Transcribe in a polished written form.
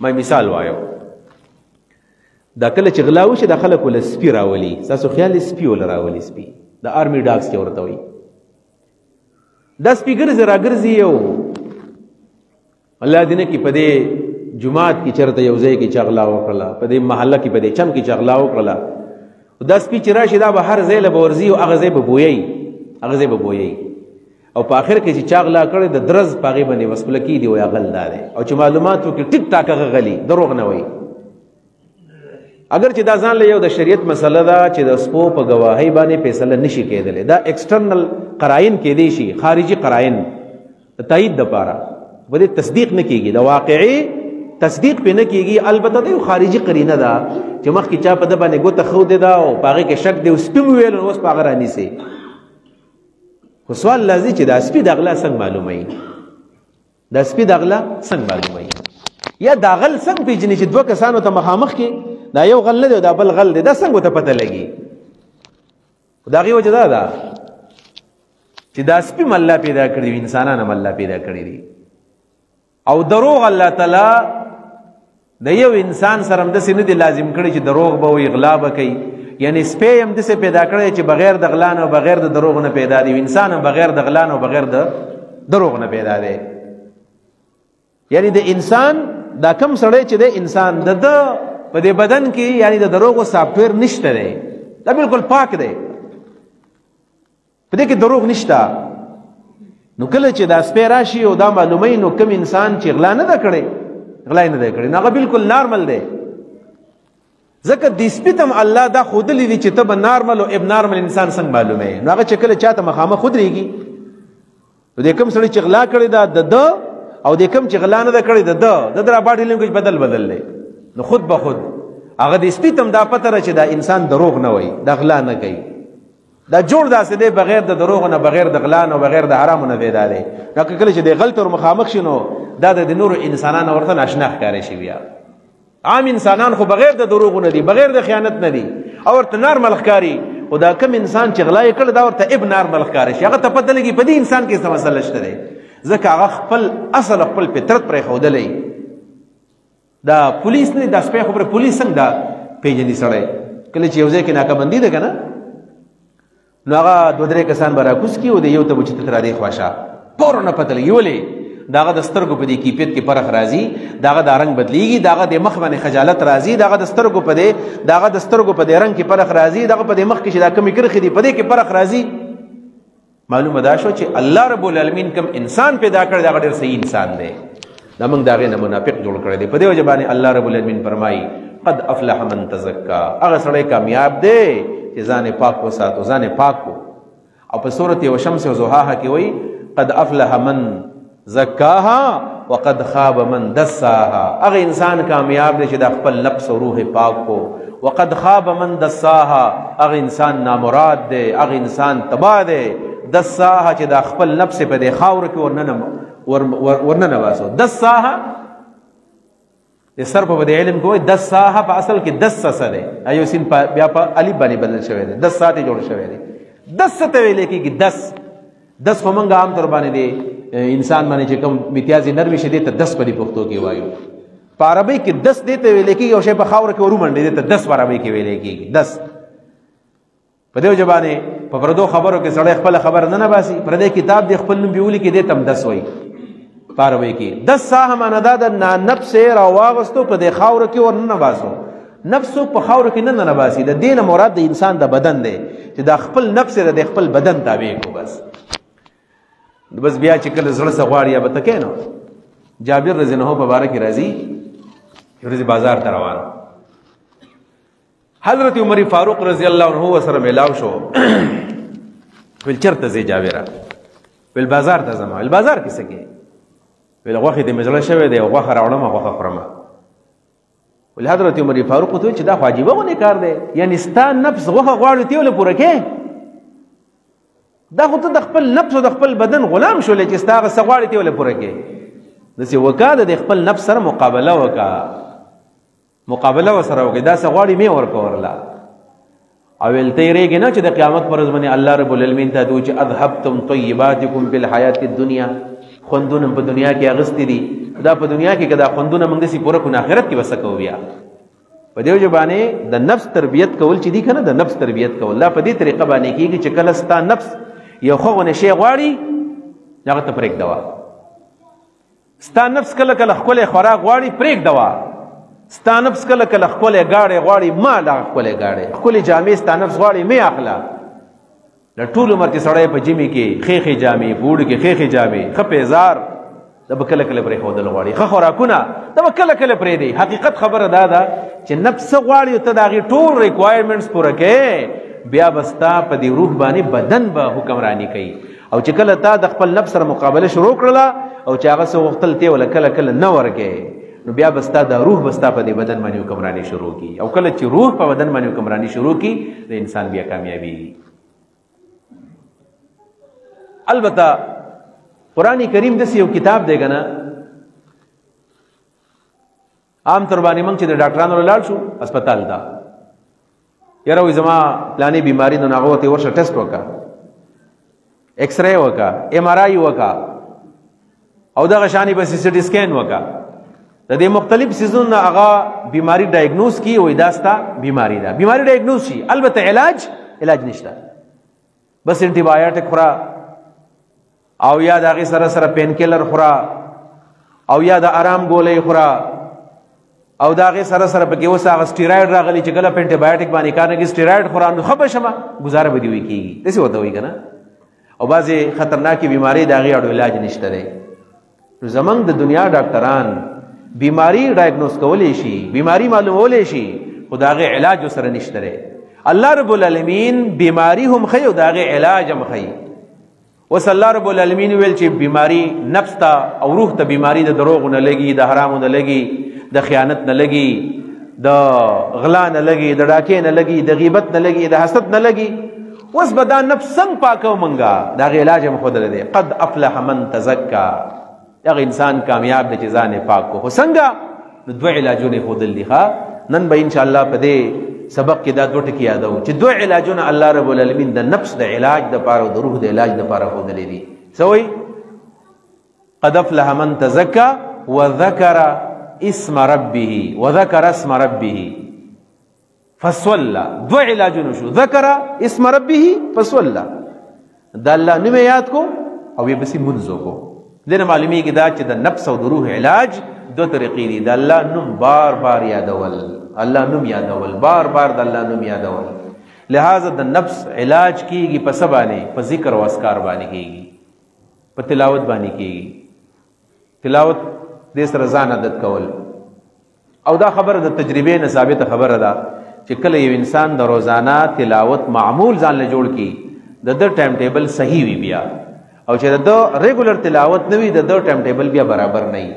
ما مثال وایو دا کله چې غلا وشي د خلکو له سپي راولي ستاسو خیال سپي ول راولي سپي د آرمي ډاګس کې ورته وي دا سپي ګرځي راګرځي یو الله دې نه کې په دې جماعت کې چرته یو ځای کې چغلا وکړه په دې محله کې په دې چم کې چغلا وکړه دا سپي چې راشي دا به هر ځای له ورځي او هغه ځای به بویي هغه ځای به بویي او په اخر کې چې چاغلا کړي د درز پاغي باندې وسپل کی دی او غل دار او چې معلوماتو کې ټیک ټاک غلي دروغ نه وای اگر چې دا ځان له یو د شریعت مسله دا چې د سپو په گواهی باندې فیصله نشي کېدل دا ایکسټرنل قرائن کې دی شي خارجي قرائن تایید د پاره ولې تصدیق نه کیږي د واقعي تصدیق په نه کیږي البته د خارجي قرینه ده چې مخکې چا په د باندې ګوته خو دی دا او پاغي کې شک دی او سپم ویل نو اوس پاغه رانی سي خو سوال لازم چې دا سپي د غلا څنګه معلومي دا سپي د غلا څنګه معلومي یا دا غل څنګه پیژنې چې دوه کسانو ته مخامخ کې دا یو غل نه دی دا بل غل دی دا څنګه ته پته لګي دا غي وجه دا چې دا سپي الله پیدا کړی انسانانو الله پیدا کړی دي او دروغ الله تعالی د یو انسان سره هم د سینې دی لازم کړی چې دروغ به وي غلا به کوي یعنی سپی هم د څه پیدا کړی چې بغیر د غلا نه او بغیر د دروغ نه پیدا دی انسان هم بغیر د غلا نه او بغیر د دروغ نه پیدا دی یعنی د انسان دا کم سړی چې د انسان د په دې بدن کې یعنی د دروغ سافټویر نشته دی دا بالکل پاک دی په دې کې دروغ نشته نو کله چې دا سپی راشي او دا معلومه نو کوم انسان چې غلا نه ده کړی غلا نه ده کړی نو هغه بالکل نارمل دی ځکه د سپیتم الله دا خودلی دي چې ته به نارمل او اب نارمل انسان څنګه معلومه نو هغه چې کله چاته مخامخ خودريږي نو د کوم سړي چې غلا کړی دا د او د کوم چې غلا نه ده کړی د در باډي لینګویج بدل لې نو خود به خود هغه د سپیتم دا پته را چې دا انسان دروغ نه وای دا غلا نه کوي دا جوړ داسې دی بغیر د دروغ نه بغیر د غلا نه بغیر د حرام نه پیدا دی دا کله چې د غلط او مخامخ شینو دا د نور انسانانو ورته ناشنا ښکارې شي بیا عام انسانان خو بغیر د دروغ نه دي بغیر د خیانت نه دي او ورته نارمل ښکاری او دا کم انسان چې غلا یې کړ دا ورته اب نارمل ښکارې شي هغه ته پته لګي په دې انسان کې څه مسله شته دی ځکه هغه خپل اصل خپل فطرت پرې ښودلی دا پولیس نه دا سپی خبره پولیس څنګه دا پیژني سړی کله چې یو ځای کې ناکابندي ده که نه نو هغه دوه درې کسان به راکوز کي او د یو ته به چې ته تر دې خواشه فورا نه پته لګي ولې د هغه د سترګو په دې کیفیت کې فرق راځي د هغه د رنګ بدلیږي د هغه د مخ باندې خجالت راځي د هغه د سترګو په دې رنګ کې فرق راځي د هغه په دې مخ کې چې دا کمی کرخې دي په دې کې فرق راځي معلومه دا شو چې الله رب العالمین کوم انسان پیدا کړی دا ډېر صحیح انسان دی دا موږ د هغې نه منافق جوړ کړی دی په دې وجه باندې الله رب العالمین فرمایي قد افلح من تزکا هغه سړی کامیاب دی چې ځان پاک وساتو ځان پاک کو او په سورۃ الشمس و ضحاها کې وایي قد افلح من زکاها وقد خاب من دساها هغه انسان کامیاب دی چې د خپل نفس او روح پاک کو وقد خاب من دساها هغه انسان نامراد دی هغه انسان تباه دی دساها چې د خپل نفس په دې خاور کې ورننه واسو دساها د سر په دې علم کوی دساها په اصل کې دسسه دی ایو سین بیا په الف باندې بدل شوی دی دساته جوړ شوی دی دسته ویل کېږي دس خو موږ عام طور باندې دی انسان باندې چې کوم امتیازي نرمي شدي ته 10 په دې پښتو کې وایو په عربی کې 10 دیته ویل کېږي او شی په خاور کې ورمنډي ته 10 په عربی کې ویل کېږي 10 په دې ځبانه په پردو خبرو کې سړی خپل خبر نه باسي پر دې کتاب د خپل نوم بیولي کې دې تم 10 وایي پاروي کې 10 ساه معنا دا د نفس را واغستو په د خاور کې ورننه باسو نفس په خاور کې نه باسي د دین مراد د انسان د بدن دی چې د خپل نفس د خپل بدن تابع کو بس بیا چې کله زړه سغواړي یا بتکې نو جابر رضی الله عنه په باره کې راځي ورځ بازار ته روان حضرت عمر فاروق رضی الله عنه سره ملاو شو ول چرته زی جابر ول بازار ته زما ول بازار کې سګي ول غوخه دې مزله شوی دی غوخه راوړم غوخه خورم ول حضرت عمر فاروق ته چې دا واجبه ونه کار دی یعنی ستا نفس غوخه غواړي ته ول پوره کې دا خو ته د خپل نفس او د خپل بدن غلام شولې چې ستا غ سغواړي ته ول پوره کې دسه وکاده د خپل نفس سره مقابله وسره وکړه دا سغواړي می ورکورلا او ول تیرېږي نه چې د قیامت پر ورځ باندې الله رب العالمین ته دوی چې اذهبتم طیباتکم فی الحیات الدنیا خوندون په دنیا کې اغستې دي دا په دنیا کې کدا خوندونه موږ دسي پوره کو آخرت کې وسکو بیا په دې وجه باندې د نفس تربیت کول چې دي کنه د نفس تربیت کول لا په دې طریقه باندې کېږي چې کله ستا نفس یو خوونه شی غواړي هغه ته پرېږ دوا ستا نفس کله کله خپل خوراک غواړي پرېږ دوا ستا نفس کله کله خپل گاډي غواړي ما لا خپل گاډي خپل جامې ستا نفس غواړي مې اخلا د ټول عمر کې سړی په جمی کې خېخې جامې بوډ کې خېخې جامې خپېزار د کله کله پرې خودل غواړي خو خوراکونه د کله کله پرې دی حقیقت خبره ده چې نفس غواړي ته دا غي ټول ریکوایرمنټس پوره کې بیا بستا په دې روح باندې بدن به حکمرانی کوي او چې کله تا د خپل نفس سره مقابله شروع کړله او چې هغه څه وختل ته ول کله کله نه ورګي نو بیا بستا د روح بستا په دې بدن باندې حکمرانی شروع کی او کله چې روح په بدن باندې حکمرانی شروع کی د انسان بیا کامیابی البته قرآن کریم دسی یو کتاب دی کنه عام تر باندې موږ چې د ډاکټرانو لاړ شو هسپتال دا یاره وې زما پلانې بیماری نه هغه ته ورشه ټیسټ وکا ایکس رے وکا ایم آر آی وکا او دغه شانی به سی ټی سکین وکا د دې مختلف سيزونو هغه بیماری ډایګنوز کی وې داستا بیماری ده بیماری ډایګنوز شي البته علاج نشته بس انټي بایوټیک خورا او یا دغه سره سره پین کیلر خورا او یا د آرام ګولې خورا او دغه سره سره پکې وسه هغه سټیراید راغلی چې کله پینټي بایوټیک باندې کار نه کی سټیراید خورا نو خبر شمه گزاره بدی وی کیږي دسی وته وی کنه او بعضی خطرناکي بیماری دغه اړو علاج نشته لري نو زمنګ د دنیا ډاکټران بیماری ډایګنوز کولې شي بیماری معلومولې شي خدای علاج سره نشته لري الله رب العالمین بیماری هم خي او دغه علاج هم خي وصلی الله رب العالمین ویل چې بیماری نفس ته او روح ته بیماری د دروغ نه لګي د حرام نه لګي د خیانت نه لګي د غلا نه لګي د ډاکې نه لګي د غیبت نه لګي د حسد نه لګي وس بدا نفس څنګه پاکو منګه دا غي علاج هم خود لري قد افلح من تزکا هغه انسان کامیاب دی چې ځان پاک کو څنګه د دوه علاجونه خود لري نن به ان شاء الله په دې سبق کې دا دوه ټکی یادو چې دوه علاجونه الله رب العالمین د نفس د علاج د پاره او د روح د علاج د پاره خود لري سوي قد افلح من تزکا وذكر اسم ربه فصلى دو علاجونه شو ذکر اسم ربه فصلى دا الله نوم یاد کو او یې بس منځو کو دنه معلومی کې دا چې د نفس او د روح علاج دو طریقې دي د الله نوم بار بار یادول الله نوم یادول بار بار د الله نوم یادول لہذا د نفس علاج کیږي په سبانه په ذکر او اذکار باندې کیږي په تلاوت باندې کیږي تلاوت دې سره ځان عادت کول او دا خبره د تجربې نه ثابت خبره ده چې کله یو انسان د روزانه تلاوت معمول ځان له جوړ کی د ټایم ټیبل صحیح وي بیا او چې د ریګولر تلاوت نه وي د ټایم ټیبل بیا برابر نه وي